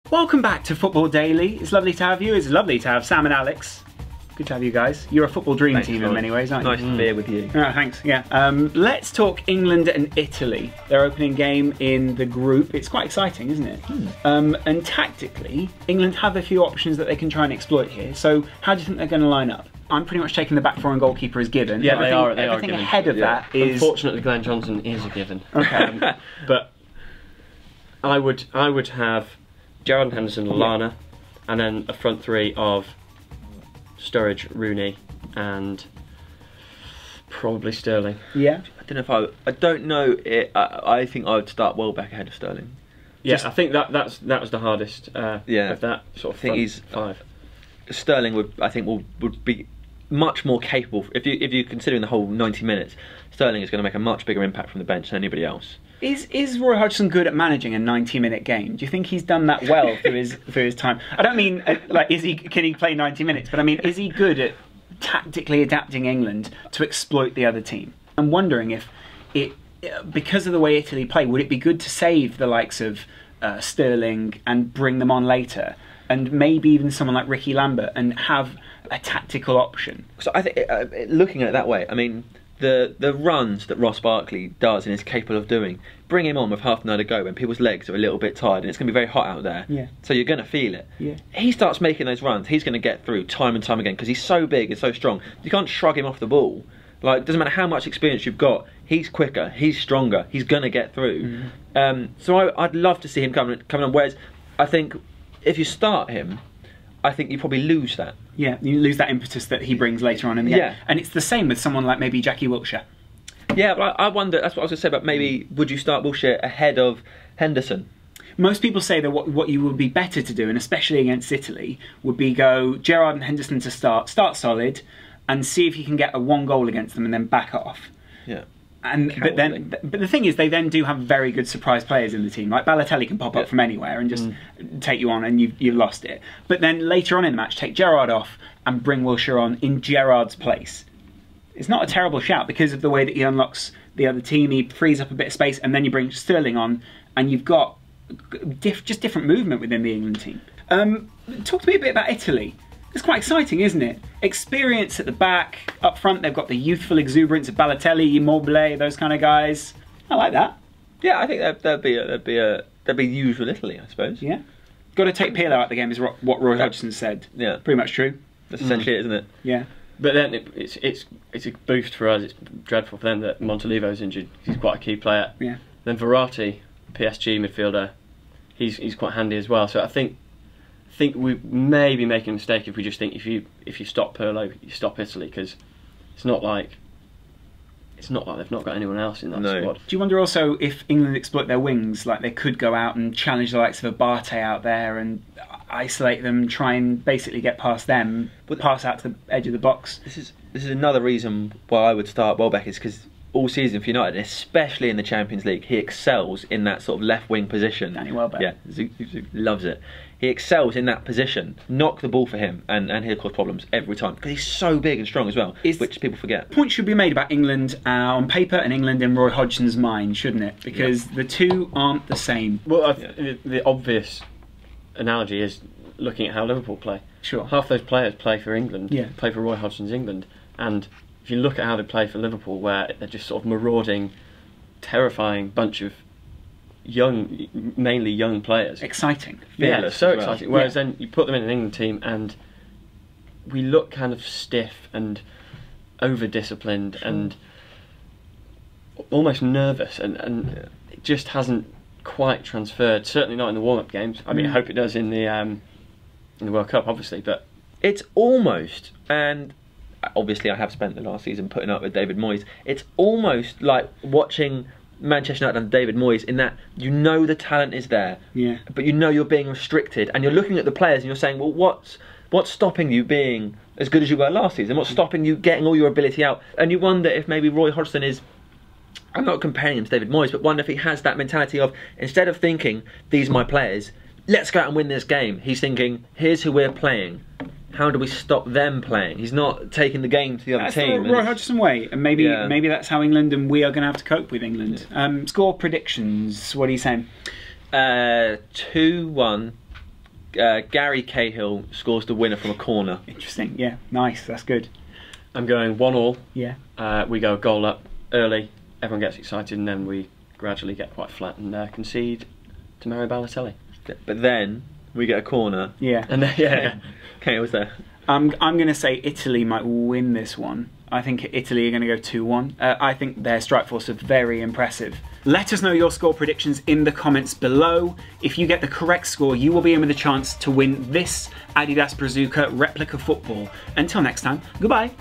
Welcome back to Football Daily. It's lovely to have you. It's lovely to have Sam and Alex. Good to have you guys. You're a football dream team in many ways, aren't you? Nice to be here with you. Oh, thanks. Yeah. Let's talk England and Italy. Their opening game in the group. It's quite exciting, isn't it? And tactically, England have a few options that they can try and exploit here. So how do you think they're going to line up? I'm pretty much taking the back four and goalkeeper as given. Yeah, they are. Everything ahead of that is. Unfortunately, Glenn Johnson is a given. Okay. But I would have Gerrard and Henderson, Lallana, and then a front three of Sturridge, Rooney, and probably Sterling. Yeah. I don't know if I don't know. I think I would start Welbeck ahead of Sterling. Yeah, I think that was the hardest. Yeah. Of that sort of. I think he's five. Sterling would be much more capable if you're considering the whole 90 minutes. Sterling is going to make a much bigger impact from the bench than anybody else. Is Roy Hodgson good at managing a 90-minute game? Do you think he's done that well through his time? I don't mean like can he play 90 minutes, but I mean, is he good at tactically adapting England to exploit the other team? I'm wondering if because of the way Italy play, would it be good to save the likes of Sterling and bring them on later, and maybe even someone like Ricky Lambert, and have a tactical option? So I think looking at it that way, I mean, the runs that Ross Barkley does and is capable of doing, bring him on with half an hour to go when people's legs are a little bit tired and it's going to be very hot out there. Yeah. So you're going to feel it. Yeah. He starts making those runs, he's going to get through time and time again because he's so big and so strong. You can't shrug him off the ball. Like, it doesn't matter how much experience you've got, he's quicker, he's stronger, he's going to get through. So I'd love to see him coming on. Whereas I think if you start him, I think you probably lose that. Yeah, you lose that impetus that he brings later on in the game. And it's the same with someone like maybe Jackie Wilshere. Yeah, but I wonder, that's what I was going to say, but maybe would you start Wilshere ahead of Henderson? Most people say that what you would be better to do, and especially against Italy, would be go Gerrard and Henderson to start solid, and see if you can get a 1 goal against them and then back off. Yeah. But the thing is, they then do have very good surprise players in the team. Like Balotelli can pop up from anywhere and just take you on, and you've lost it. But then later on in the match, take Gerrard off and bring Wilshere on in Gerrard's place. It's not a terrible shout because of the way that he unlocks the other team. He frees up a bit of space, and then you bring Sterling on, and you've got just different movement within the England team. Talk to me a bit about Italy. It's quite exciting, isn't it? Experience at the back, up front they've got the youthful exuberance of Balotelli, Immobile, those kind of guys. I like that. Yeah, I think that'd be usual Italy, I suppose. Yeah. Got to take Pirlo out of the game is what Roy Hodgson said. Yeah. Pretty much true. That's essentially it, isn't it? Yeah. But then it's a boost for us. It's dreadful for them that Montolivo's injured. He's quite a key player. Yeah. Then Verratti, PSG midfielder, he's quite handy as well. So I think we may be making a mistake if we just think if you stop Pirlo, you stop Italy, because it's not like they've not got anyone else in that squad. Do you wonder also if England exploit their wings, like they could go out and challenge the likes of Abate out there and isolate them, try and basically get past them, pass out to the edge of the box? This is another reason why I would start Welbeck, is because all season for United, especially in the Champions League, he excels in that sort of left wing position. Danny Welbeck. Yeah, he loves it. He excels in that position. Knock the ball for him and he'll cause problems every time because he's so big and strong as well, which people forget. Point should be made about England on paper and England in Roy Hodgson's mind, shouldn't it? Because the two aren't the same. Well, the obvious analogy is looking at how Liverpool play. Sure. Half those players play for England, play for Roy Hodgson's England, and if you look at how they play for Liverpool, where they're just sort of marauding, terrifying bunch of mainly young players. Exciting. Yeah, so exciting. Whereas then you put them in an England team and we look kind of stiff and over-disciplined and almost nervous, and it just hasn't quite transferred. Certainly not in the warm-up games. I mean, I hope it does in the World Cup, obviously, but it's almost, and obviously I have spent the last season putting up with David Moyes, it's almost like watching Manchester United under David Moyes, in that you know the talent is there, but you know you're being restricted, and you're looking at the players and you're saying, well, what's stopping you being as good as you were last season? What's stopping you getting all your ability out? And you wonder if maybe Roy Hodgson is, I'm not comparing him to David Moyes, but wonder if he has that mentality of, instead of thinking, these are my players, let's go out and win this game, he's thinking, here's who we're playing. How do we stop them playing? He's not taking the game to the other team. That's the Roy Hodgson way, and maybe that's how England and we are going to have to cope with England. Score predictions, what are you saying? 2-1 Gary Cahill scores the winner from a corner. Interesting. Yeah, nice. That's good. I'm going 1-1. Yeah. We go a goal up early. Everyone gets excited, and then we gradually get quite flat and concede to Mario Balotelli. But then we get a corner. Yeah. And then, yeah. Okay, was there? I'm going to say Italy might win this one. I think Italy are going to go 2-1. I think their strike force are very impressive. Let us know your score predictions in the comments below. If you get the correct score, you will be in with a chance to win this Adidas Brazuca replica football. Until next time, goodbye.